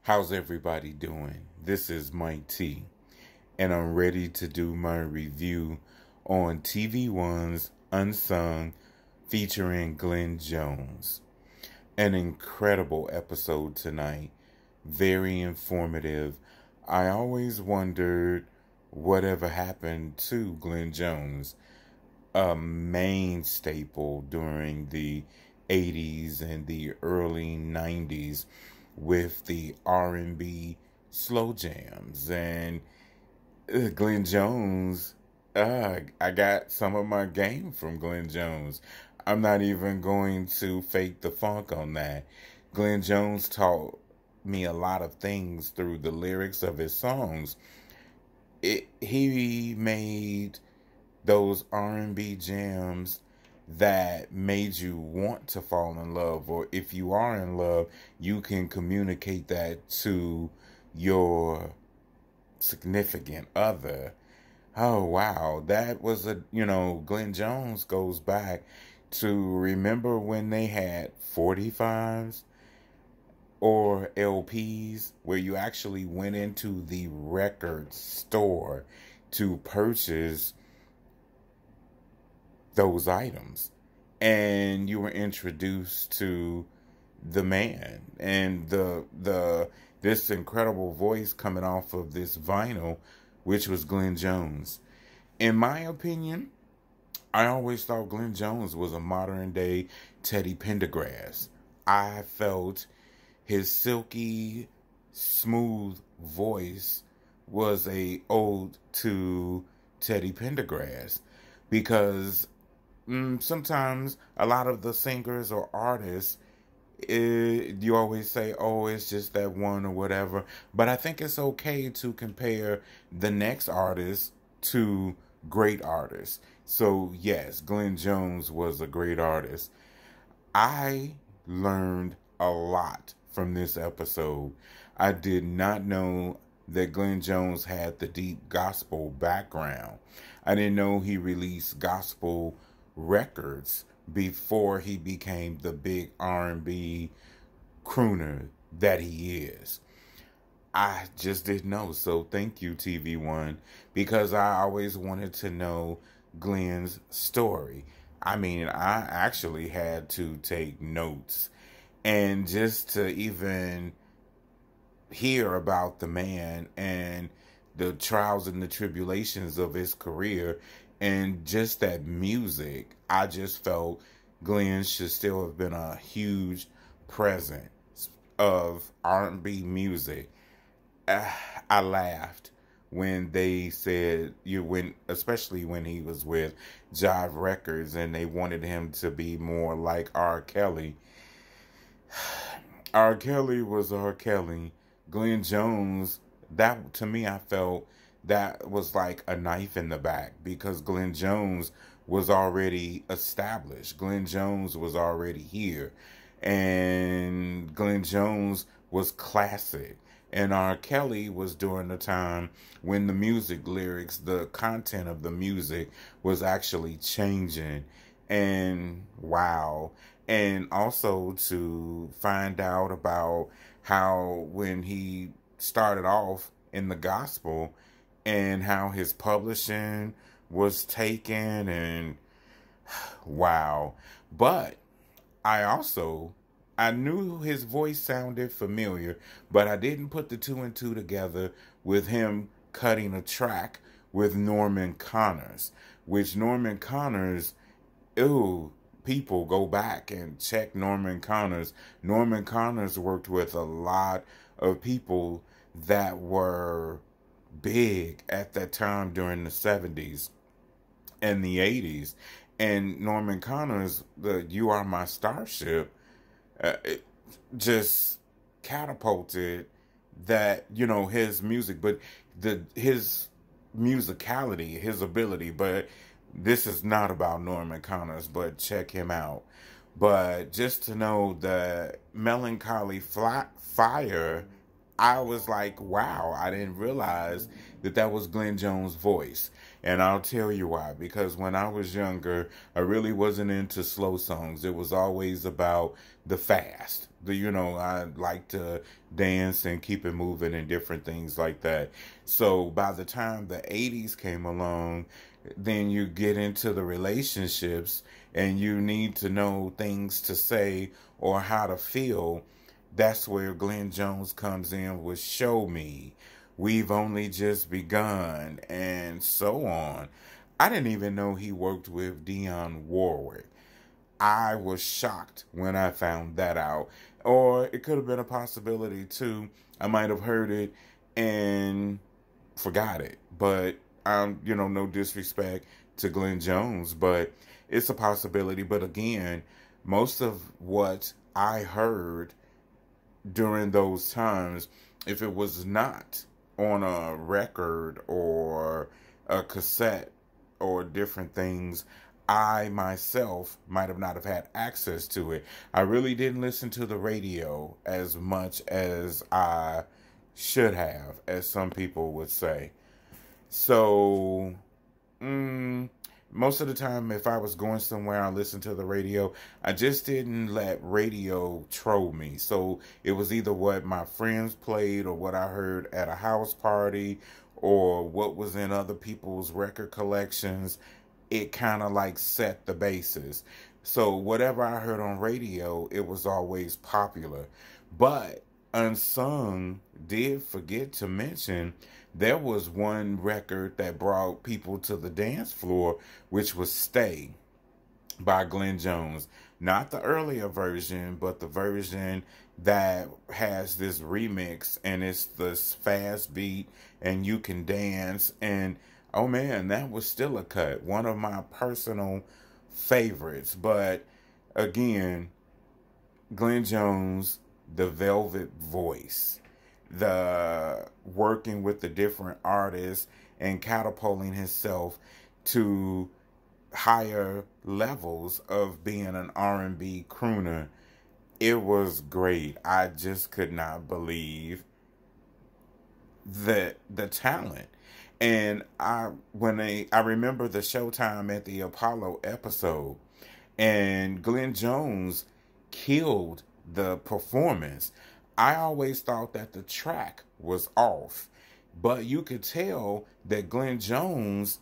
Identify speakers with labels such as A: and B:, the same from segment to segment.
A: How's everybody doing? This is Mike T, and I'm ready to do my review on TV1's Unsung featuring Glenn Jones. An incredible episode tonight, very informative. I always wondered whatever happened to Glenn Jones, a main staple during the 80s and the early 90s with the R&B slow jams. And Glenn Jones, I got some of my game from Glenn Jones. I'm not even going to fake the funk on that. Glenn Jones taught me a lot of things through the lyrics of his songs. He made those R&B jams that made you want to fall in love, or if you are in love, you can communicate that to your significant other. Oh wow, that was Glenn Jones goes back to remember when they had 45s or LPs where you actually went into the record store to purchase those items, and you were introduced to the man and the this incredible voice coming off of this vinyl, which was Glenn Jones. In my opinion, I always thought Glenn Jones was a modern day Teddy Pendergrass. I felt his silky smooth voice was a ode to Teddy Pendergrass, because sometimes a lot of the singers or artists, you always say, oh, it's just that one or whatever. But I think it's okay to compare the next artist to great artists. So yes, Glenn Jones was a great artist. I learned a lot from this episode. I did not know that Glenn Jones had the deep gospel background. I didn't know he released gospel records before he became the big R&B crooner that he is. I just didn't know. So thank you, TV1, because I always wanted to know Glenn's story. I mean, I actually had to take notes, and just to even hear about the man and the trials and the tribulations of his career and just that music, I just felt Glenn should still have been a huge presence of R&B music. I laughed when they said especially when he was with Jive Records and they wanted him to be more like R. Kelly. R. Kelly was R. Kelly. Glenn Jones, that to me, I felt that was like a knife in the back, because Glenn Jones was already established. Glenn Jones was already here. And Glenn Jones was classic. And R. Kelly was during the time when the music lyrics, the content of the music was actually changing. And wow. And also to find out about how when he started off in the gospel and how his publishing was taken, and wow. But I knew his voice sounded familiar, but I didn't put the two and two together with him cutting a track with Norman Connors, which Norman Connors, people go back and check Norman Connors. Norman Connors worked with a lot of people that were big at that time during the 70s and the 80s. And Norman Connors, the You Are My Starship, it just catapulted that, his music, but his musicality, his ability. But this is not about Norman Connors, but check him out. But just to know the Melancholy Fire I was like, wow, I didn't realize that that was Glenn Jones' voice. And I'll tell you why. Because when I was younger, I really wasn't into slow songs. It was always about the fast. I like to dance and keep it moving and different things like that. So by the time the 80s came along, then you get into the relationships and you need to know things to say or how to feel. That's where Glenn Jones comes in with Show Me, We've Only Just Begun, and so on. I didn't even know he worked with Dionne Warwick. I was shocked when I found that out. Or it could have been a possibility too. I might have heard it and forgot it. But no disrespect to Glenn Jones, but it's a possibility. But again, most of what I heard during those times, if it was not on a record or a cassette or different things, I myself might have not have had access to it. I really didn't listen to the radio as much as I should have, as some people would say. So, most of the time, if I was going somewhere, I listened to the radio. I just didn't let radio troll me. So it was either what my friends played or what I heard at a house party or what was in other people's record collections. It kind of like set the basis. So whatever I heard on radio, it was always popular. But Unsung did forget to mention there was one record that brought people to the dance floor, which was Stay by Glenn Jones. Not the earlier version, but the version that has this remix and it's this fast beat and you can dance. And oh man, that was still a cut. One of my personal favorites. But again, Glenn Jones, the velvet voice, the working with the different artists and catapulting himself to higher levels of being an R&B crooner. It was great. I just could not believe the talent. And I remember the Showtime at the Apollo episode, and Glenn Jones killed the performance. I always thought that the track was off, but you could tell that Glenn Jones,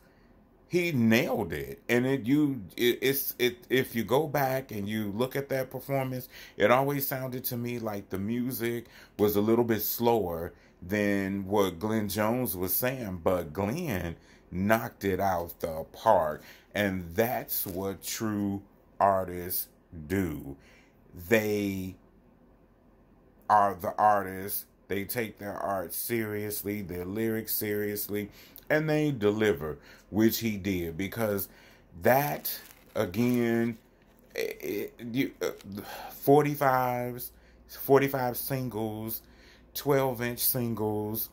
A: he nailed it. And if you go back and you look at that performance, it always sounded to me like the music was a little bit slower than what Glenn Jones was saying, but Glenn knocked it out the park. And that's what true artists do. They are the artists. They take their art seriously, their lyrics seriously, and they deliver, which he did. Because that, again, 45 singles, 12-inch singles,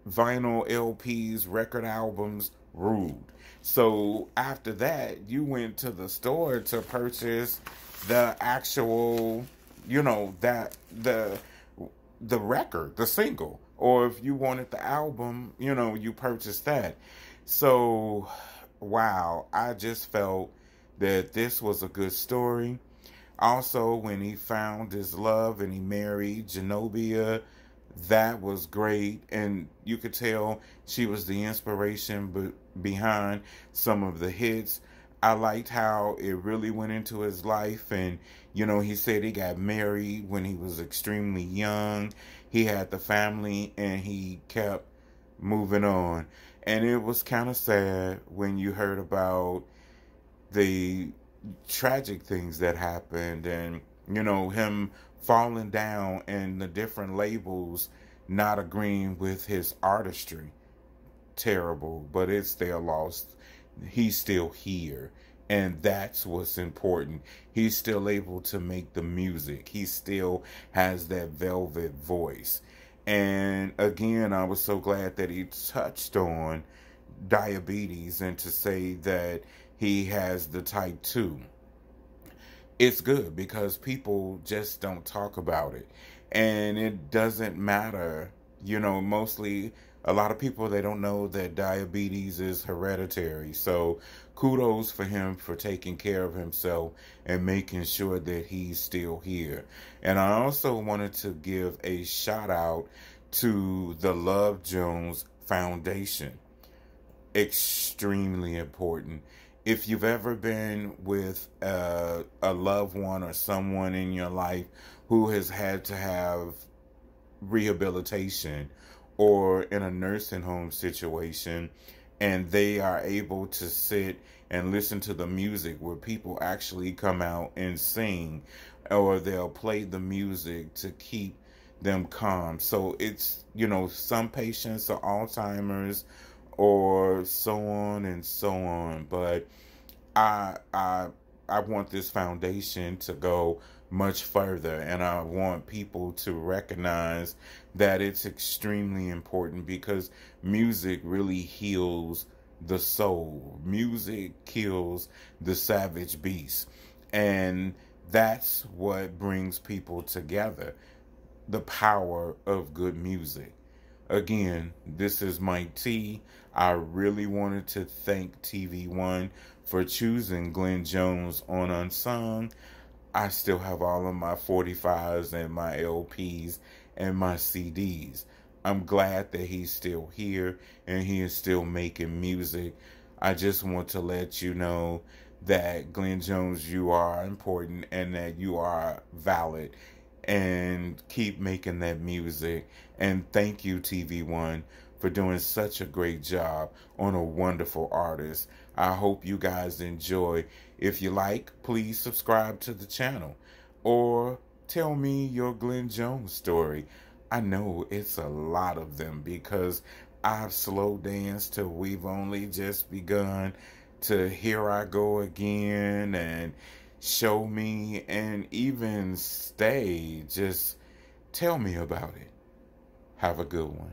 A: vinyl LPs, record albums ruled. So after that, you went to the store to purchase the actual, the record, the single. Or if you wanted the album, you purchased that. So, wow, I just felt that this was a good story. Also, when he found his love and he married Zenobia, that was great. And you could tell she was the inspiration behind some of the hits. I liked how it really went into his life. And, he said he got married when he was extremely young. He had the family and he kept moving on. And it was kind of sad when you heard about the tragic things that happened and, him falling down and the different labels not agreeing with his artistry. Terrible, but it's their loss. He's still here. And that's what's important. He's still able to make the music. He still has that velvet voice. And again, I was so glad that he touched on diabetes and to say that he has the type 2. It's good because people just don't talk about it. And it doesn't matter, mostly a lot of people, they don't know that diabetes is hereditary. So kudos for him for taking care of himself and making sure that he's still here. And I also wanted to give a shout out to the Love Jones Foundation. Extremely important. If you've ever been with a loved one or someone in your life who has had to have rehabilitation or in a nursing home situation, and they are able to sit and listen to the music where people actually come out and sing, or they'll play the music to keep them calm. So it's, some patients are Alzheimer's or so on and so on. But I I I want this foundation to go much further, and I want people to recognize that it's extremely important, because music really heals the soul. Music kills the savage beast, and that's what brings people together. The power of good music. Again, this is Mike T. I really wanted to thank TV1 for choosing Glenn Jones on Unsung. I still have all of my 45s and my LPs and my CDs. I'm glad that he's still here and he is still making music. I just want to let you know that Glenn Jones, you are important and that you are valid, and keep making that music. And thank you, TV1, for doing such a great job on a wonderful artist. I hope you guys enjoy. If you like, please subscribe to the channel, or tell me your Glenn Jones story. I know it's a lot of them, because I've slow danced till we've only just begun, to Here I Go Again, and Show Me, and even Stay. Just tell me about it. Have a good one.